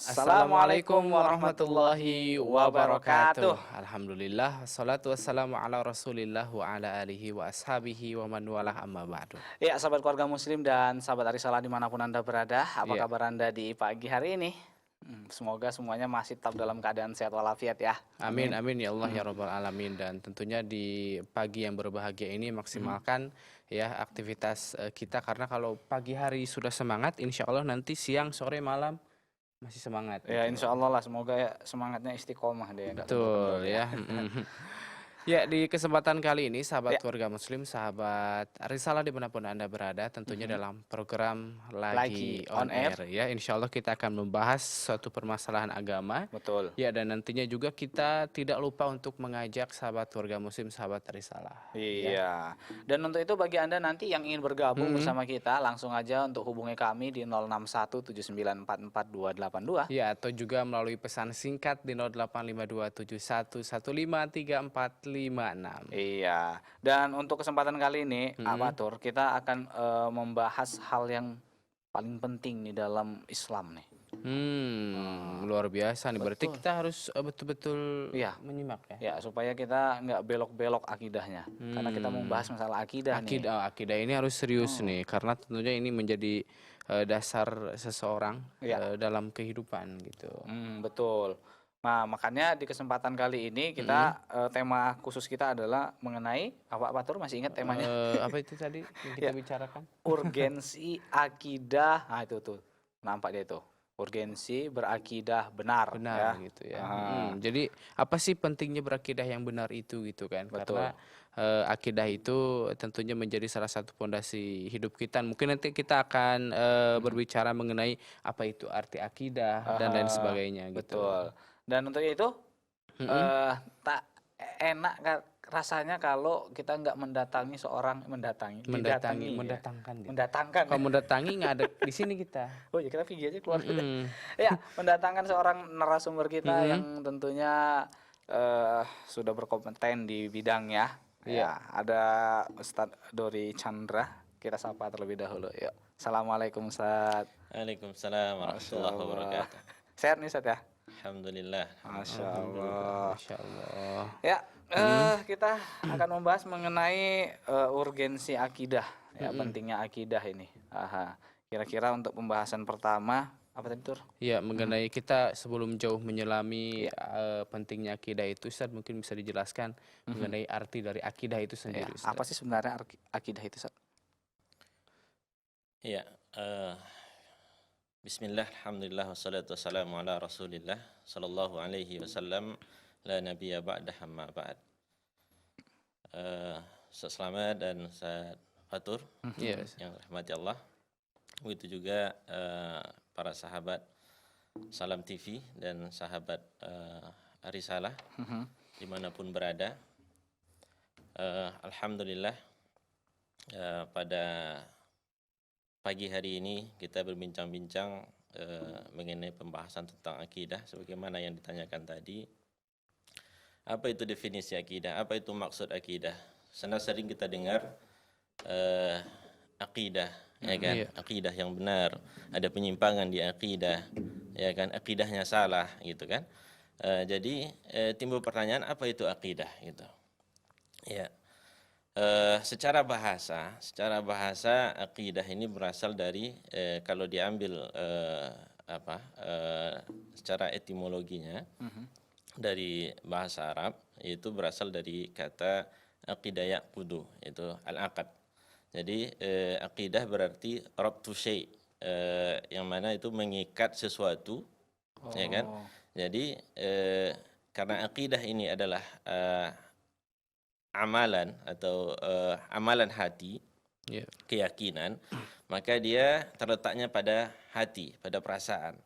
Assalamualaikum warahmatullahi wabarakatuh. Alhamdulillah, wassalatu wassalamu ala rasulillah wa ala alihi wa ashabihi wa man walah amma ba'du. Ya, sahabat keluarga muslim dan sahabat Arisalah dimanapun Anda berada, apa Iya. kabar Anda di pagi hari ini? Semoga semuanya masih tetap dalam keadaan sehat walafiat ya. Amin, amin ya Allah ya rabbal alamin. Dan tentunya di pagi yang berbahagia ini maksimalkan ya aktivitas kita, karena kalau pagi hari sudah semangat, insya Allah nanti siang, sore, malam masih semangat Ya, gitu. insya Allah lah, semoga ya semangatnya istiqomah deh. nggak Betul kendor-kendor ya. Ya, di kesempatan kali ini Ya. sahabat keluarga muslim, sahabat Risalah dimanapun Anda berada, tentunya dalam program Lagi on Air ya, insya Allah kita akan membahas suatu permasalahan agama. Betul. Ya, dan nantinya juga kita tidak lupa untuk mengajak sahabat keluarga muslim, sahabat Risalah. Iya. Dan untuk itu bagi Anda nanti yang ingin bergabung bersama kita, langsung aja untuk hubungi kami di 06179442282. Ya, atau juga melalui pesan singkat di 085271153456. Iya. Dan untuk kesempatan kali ini, Pak Tur, kita akan membahas hal yang paling penting nih dalam Islam nih. Luar biasa nih. Berarti Betul. kita harus betul-betul Iya. menyimak ya. Ya, supaya kita nggak belok-belok akidahnya. Karena kita membahas masalah akidah nih. Akidah ini harus serius nih, karena tentunya ini menjadi dasar seseorang Iya. dalam kehidupan gitu. Betul. Nah, makanya di kesempatan kali ini kita tema khusus kita adalah mengenai apa, Pak Tur, masih ingat temanya? Apa itu tadi yang kita bicarakan? Urgensi akidah. Nah, itu tuh. Nampak dia tuh. Urgensi berakidah benar, Benar gitu ya. Jadi apa sih pentingnya berakidah yang benar itu gitu kan? Betul. Karena akidah itu tentunya menjadi salah satu fondasi hidup kita. Mungkin nanti kita akan berbicara mengenai apa itu arti akidah dan lain sebagainya gitu. Betul. Dan untuk itu tak enak rasanya kalau kita nggak mendatangi seorang mendatangkan gitu. mendatangkan. Kalau mendatangi nggak ada di sini kita. Oh ya, kita pergi aja keluar. Ya, mendatangkan seorang narasumber kita yang tentunya sudah berkompeten di bidangnya. Ya, ada Ustadz Dori Chandra. Kita sapa terlebih dahulu. Yuk. Assalamualaikum Ustadz. Waalaikumsalam warahmatullahi wabarakatuh. Sehat nih Ustadz ya? Alhamdulillah. Masya Allah. Masya Allah. Ya, kita akan membahas mengenai urgensi akidah, ya, pentingnya akidah ini. Kira-kira untuk pembahasan pertama apa tadi, Tur? Ya, mengenai kita sebelum jauh menyelami pentingnya akidah itu, Ustaz, mungkin bisa dijelaskan mengenai arti dari akidah itu sendiri. Ya, apa sih sebenarnya akidah itu, Ustaz? Iya, bismillah, alhamdulillah, wassalatu wassalamu ala rasulillah sallallahu alaihi wasallam, la nabiyya ba'dah amma ba'd. Selamat dan Ustaz Fatur yang rahmati Allah. Begitu juga para sahabat Salam TV dan sahabat Arisalah dimanapun berada. Alhamdulillah, pada pagi hari ini kita berbincang-bincang mengenai pembahasan tentang akidah sebagaimana yang ditanyakan tadi. Apa itu definisi akidah? Apa itu maksud akidah? Sering kita dengar akidah, ya kan? Akidah yang benar, ada penyimpangan di akidah, ya kan? Akidahnya salah, gitu kan? Jadi timbul pertanyaan, apa itu akidah, gitu? Ya. Secara bahasa akidah ini berasal dari kalau diambil secara etimologinya dari bahasa Arab, itu berasal dari kata aqidah yaqudu, itu al-aqad. Jadi akidah berarti rabtu syai', yang mana itu mengikat sesuatu, ya kan? Jadi karena akidah ini adalah amalan atau amalan hati, keyakinan, maka dia terletaknya pada hati, pada perasaan.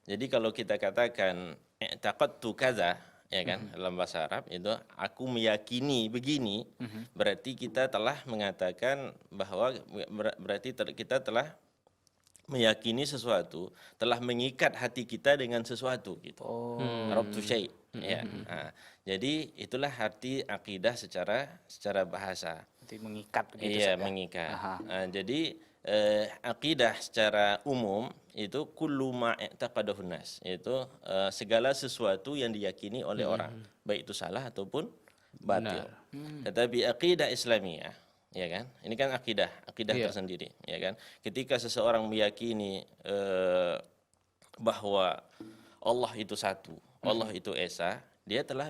Jadi kalau kita katakan i'taqadtu kaza, ya kan, dalam bahasa Arab itu aku meyakini begini, berarti kita telah mengatakan bahwa kita telah meyakini sesuatu telah mengikat hati kita dengan sesuatu gitu. Oh. Rabtu syai'. Ya. Nah, jadi itulah arti akidah secara bahasa. Berarti mengikat gitu Iya, Ustaz, ya? mengikat. Aha. Jadi akidah secara umum itu kullu ma i'taqadahu nas, yaitu segala sesuatu yang diyakini oleh orang, baik itu salah ataupun batil. Tetapi akidah Islamiyah, ya kan? Ini kan akidah Iya. tersendiri, ya kan? Ketika seseorang meyakini bahwa Allah itu satu, Allah itu esa, dia telah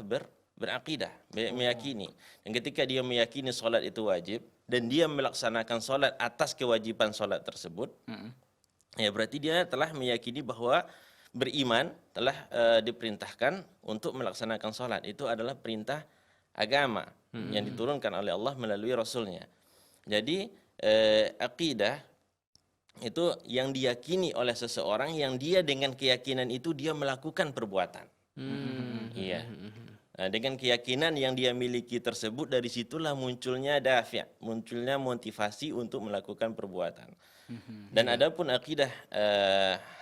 berakidah, meyakini. Dan ketika dia meyakini solat itu wajib dan dia melaksanakan solat atas kewajiban solat tersebut, ya berarti dia telah meyakini bahwa beriman telah diperintahkan untuk melaksanakan solat. Itu adalah perintah agama yang diturunkan oleh Allah melalui Rasulnya. Jadi akidah itu yang diyakini oleh seseorang yang dia dengan keyakinan itu dia melakukan perbuatan. Iya. Nah, dengan keyakinan yang dia miliki tersebut, dari situlah munculnya dafi', munculnya motivasi untuk melakukan perbuatan. Dan adapun akidah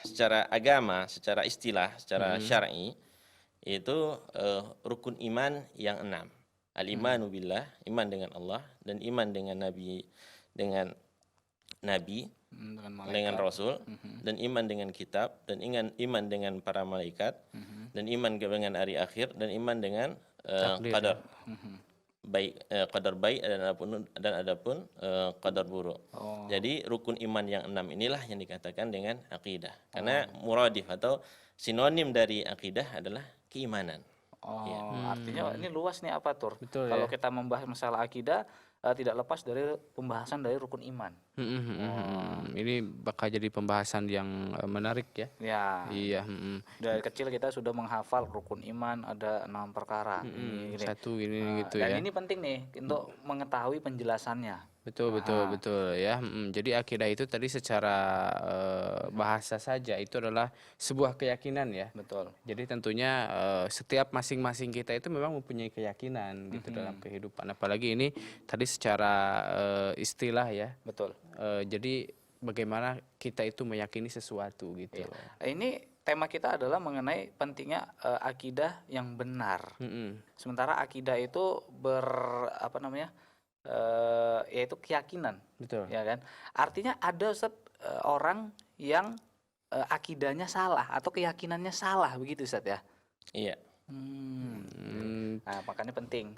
secara agama, secara istilah, secara syar'i itu rukun iman yang 6. Al-imanu billah, iman dengan Allah, dan iman dengan nabi, dengan Dengan malaikat. dengan Rasul, dan iman dengan kitab, dan iman dengan para malaikat, dan iman dengan hari akhir, dan iman dengan Takdir. qadar. Baik, qadar baik dan adapun qadar buruk. Jadi rukun iman yang 6 inilah yang dikatakan dengan akidah. Karena muradif atau sinonim dari akidah adalah keimanan. Artinya ini luas nih apa Tur? Betul, Kalau ya. kita membahas masalah akidah tidak lepas dari pembahasan dari rukun iman. Ini bakal jadi pembahasan yang menarik ya. Ya, Iya. dari kecil kita sudah menghafal rukun iman ada 6 perkara. Ini, gini. Satu ini gitu Dan ya. ini penting nih untuk mengetahui penjelasannya. Betul ya. Jadi akidah itu tadi secara bahasa saja itu adalah sebuah keyakinan ya. Betul. Jadi tentunya setiap masing-masing kita itu memang mempunyai keyakinan gitu dalam kehidupan. Apalagi ini tadi secara istilah ya. Betul. Jadi bagaimana kita itu meyakini sesuatu gitu. loh. Ini tema kita adalah mengenai pentingnya akidah yang benar. Sementara akidah itu yaitu keyakinan, Betul. ya kan? Artinya ada Ustaz, orang yang akidahnya salah atau keyakinannya salah begitu Ustaz ya. Iya. Nah, makanya penting.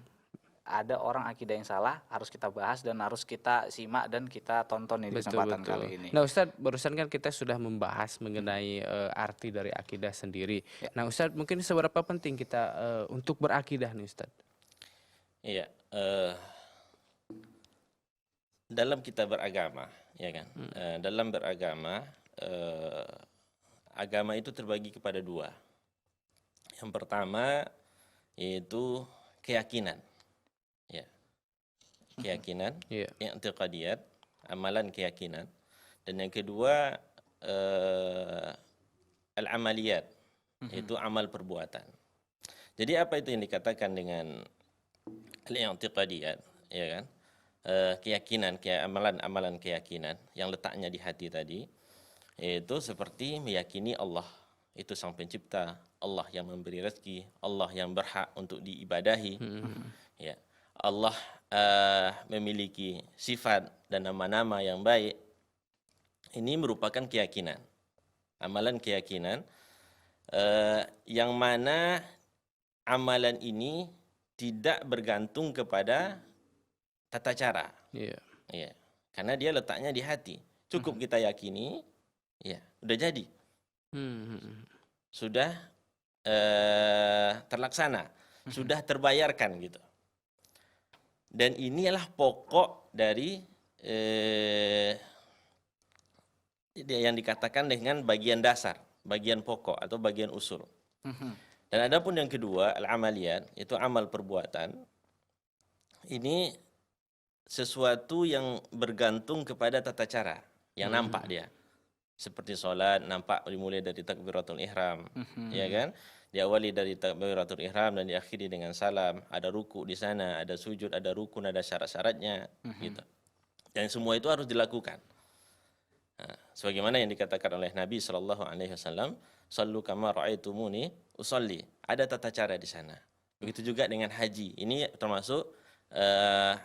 Ada orang akidah yang salah harus kita bahas dan harus kita simak dan kita tonton nih di kesempatan kali ini. Nah Ustadz, barusan kan kita sudah membahas mengenai arti dari akidah sendiri. Nah Ustadz, mungkin seberapa penting kita untuk berakidah nih Ustadz? Iya. Dalam kita beragama, ya kan? Dalam beragama, agama itu terbagi kepada 2. Yang pertama yaitu keyakinan, ya, keyakinan, i'tiqadiyat, amalan keyakinan, dan yang kedua al-amaliyat, yaitu amal perbuatan. Jadi apa itu yang dikatakan dengan al-i'tiqadiyat, ya kan? Keyakinan, amalan keyakinan yang letaknya di hati tadi, yaitu seperti meyakini Allah itu sang pencipta, Allah yang memberi rezeki, Allah yang berhak untuk diibadahi, ya, Allah memiliki sifat dan nama-nama yang baik. Ini merupakan keyakinan, amalan keyakinan, yang mana amalan ini tidak bergantung kepada tata cara, ya, karena dia letaknya di hati. Cukup kita yakini, ya, udah jadi, sudah terlaksana, sudah terbayarkan gitu. Dan inilah pokok dari yang dikatakan dengan bagian dasar, bagian pokok atau bagian usul. Dan adapun yang kedua, al-amaliyat, itu amal perbuatan. Ini sesuatu yang bergantung kepada tata cara yang nampak dia. Seperti sholat nampak dimulai dari takbiratul ihram, ya kan? Diawali dari takbiratul ihram dan diakhiri dengan salam. Ada ruku di sana, ada sujud, ada rukun, ada syarat-syaratnya, gitu. Dan semua itu harus dilakukan. Nah, sebagaimana yang dikatakan oleh Nabi Shallallahu Alaihi Wasallam, "Sallu kama ra'aitumuni usolli." Ada tata cara di sana. Begitu juga dengan haji. Ini termasuk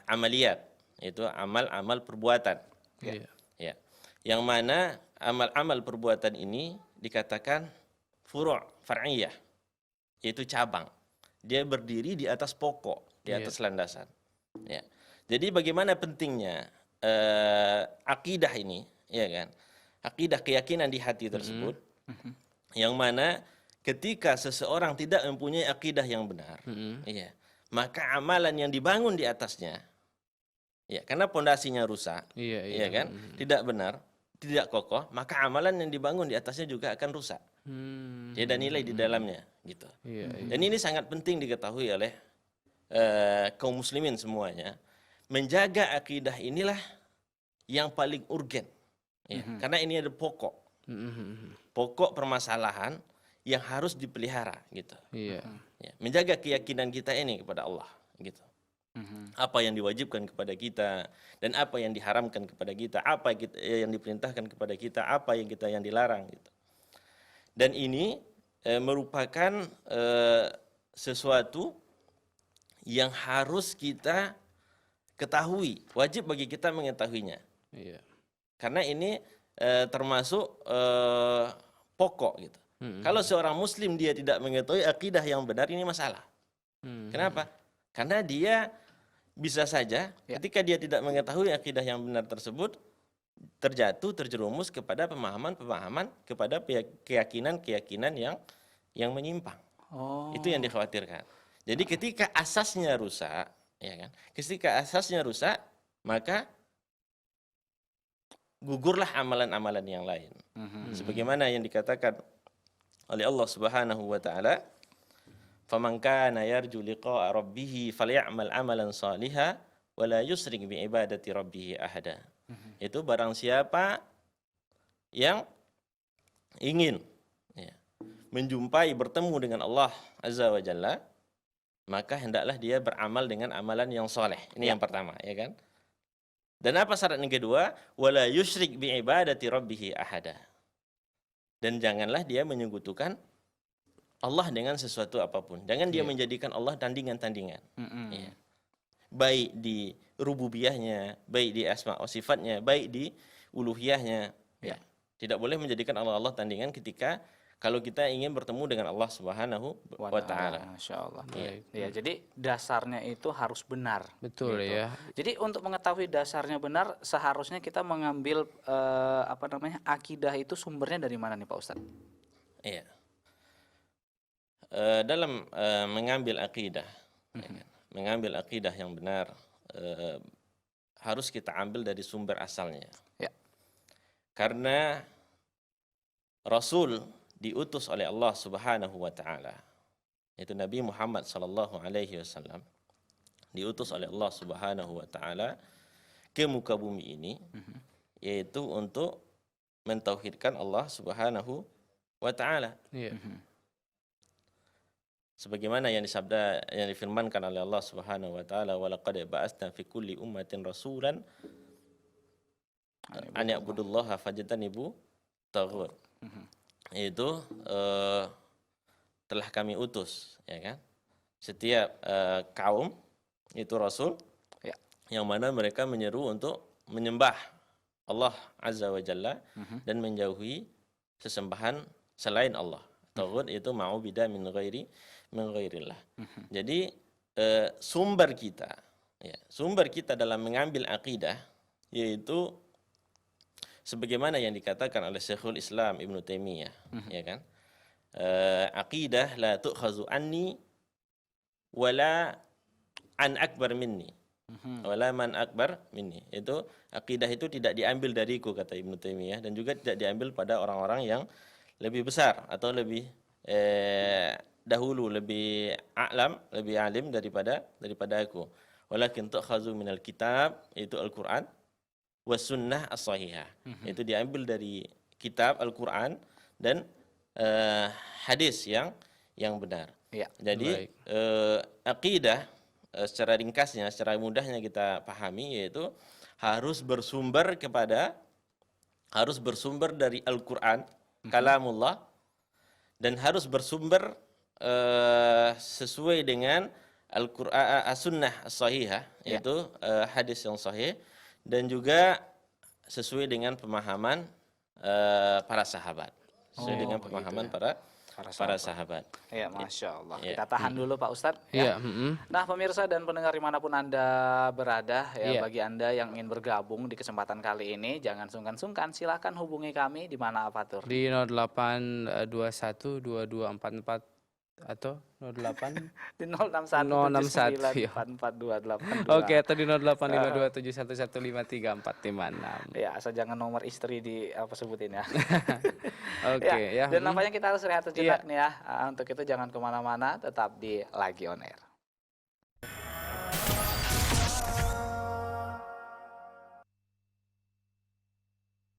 amaliyat, itu amal-amal perbuatan. Iya. Ya. Yang mana amal-amal perbuatan ini dikatakan furu' far'iyah, yaitu cabang. Dia berdiri di atas pokok, di atas landasan. Ya. Jadi bagaimana pentingnya akidah ini, ya kan? Akidah, keyakinan di hati tersebut, yang mana ketika seseorang tidak mempunyai akidah yang benar, ya, maka amalan yang dibangun di atasnya, ya, karena pondasinya rusak, ya kan, tidak benar, tidak kokoh, maka amalan yang dibangun di atasnya juga akan rusak. Tidak ada nilai di dalamnya, gitu. Dan ini sangat penting diketahui oleh kaum muslimin semuanya. Menjaga akidah inilah yang paling urgen, ya, karena ini ada pokok permasalahan yang harus dipelihara, gitu. Ya, menjaga keyakinan kita ini kepada Allah, gitu. Apa yang diwajibkan kepada kita dan apa yang diharamkan kepada kita, apa yang diperintahkan kepada kita, apa yang dilarang, gitu. Dan ini merupakan sesuatu yang harus kita ketahui, wajib bagi kita mengetahuinya. Karena ini termasuk pokok, gitu. Kalau seorang muslim dia tidak mengetahui akidah yang benar, ini masalah. Kenapa? Karena dia bisa saja ketika dia tidak mengetahui akidah yang benar tersebut, terjerumus kepada pemahaman-pemahaman, kepada keyakinan-keyakinan yang menyimpang. Itu yang dikhawatirkan. Jadi ketika asasnya rusak, ya kan? Ketika asasnya rusak, maka gugurlah amalan-amalan yang lain. Sebagaimana yang dikatakan oleh Allah Subhanahu wa taala, "Faman kana yarju liqa'a rabbih falyamal amalan shalihan wa la yusyrik bi ibadati rabbih ahada." Itu barang siapa yang ingin, ya, menjumpai, bertemu dengan Allah Azza wa Jalla, maka hendaklah dia beramal dengan amalan yang soleh. Ini yang pertama, ya kan? Dan apa syarat yang kedua? Wala yusyrik bi ibadati rabbih ahada. Dan janganlah dia menyekutukan Allah dengan sesuatu apapun. Jangan dia menjadikan Allah tandingan-tandingan. Ya. Baik di rububiyahnya, baik di asma wa sifatnya, baik di uluhiyahnya. Ya. Tidak boleh menjadikan Allah tandingan ketika kalau kita ingin bertemu dengan Allah Subhanahu wa taala. Masya Allah. Ya, jadi dasarnya itu harus benar. Betul, gitu. ya. Jadi untuk mengetahui dasarnya benar, seharusnya kita mengambil akidah itu sumbernya dari mana nih Pak Ustadz? Iya. Dalam mengambil akidah, ya kan? Mengambil akidah yang benar, harus kita ambil dari sumber asalnya. Ya. Karena Rasul diutus oleh Allah Subhanahu wa taala, yaitu Nabi Muhammad sallallahu alaihi wasallam, diutus oleh Allah Subhanahu wa taala ke muka bumi ini, yaitu untuk mentauhidkan Allah Subhanahu wa taala. Sebagaimana yang difirmankan oleh Allah Subhanahu wa taala, "Wa laqad ba'atsna fi kulli ummatin rasulan an ya'budullaha fajtanibu taghut." Itu telah kami utus, ya kan? Setiap kaum itu rasul, ya, yang mana mereka menyeru untuk menyembah Allah Azza wa Jalla dan menjauhi sesembahan selain Allah. Taghut itu ma'ubida min ghairillah. Jadi sumber kita dalam mengambil akidah yaitu sebagaimana yang dikatakan oleh Syekhul Islam Ibnu Taimiyah, ya kan? Aqidah la tu'khazu anni wala an akbar minni. Wala man akbar minni. Itu akidah itu tidak diambil dariku, kata Ibnu Taimiyah, dan juga tidak diambil pada orang-orang yang lebih besar atau lebih dahulu, lebih a'lam, lebih alim daripada aku. Walakin tu'khazu minal kitab, itu Al-Qur'an, was sunnah as-sahihah. Itu diambil dari kitab Al-Qur'an dan hadis yang benar. Ya. Jadi akidah secara ringkasnya, secara mudahnya kita pahami, yaitu harus bersumber kepada harus bersumber dari Al-Quran, kalamullah, dan harus bersumber sesuai dengan Al-Quran, As-Sunnah As-Sahihah, yaitu hadis yang sahih, dan juga sesuai dengan pemahaman para sahabat, sesuai dengan pemahaman para sahabat. Ya, Masya Allah. Ya. Kita tahan dulu Pak Ustadz. Iya, Ya. Nah, pemirsa dan pendengar dimanapun Anda berada, ya, bagi Anda yang ingin bergabung di kesempatan kali ini, jangan sungkan-sungkan, silahkan hubungi kami di mana apa Tur? di 08212244 atau 08 Di 061, ya. 061 Oke, atau di 085271153546. Ya, asal jangan nomor istri di apa sebutin ya. Oke, ya. Dan nampaknya kita harus rehat sejenak nih ya. Untuk itu jangan kemana-mana, tetap di Lagi On Air.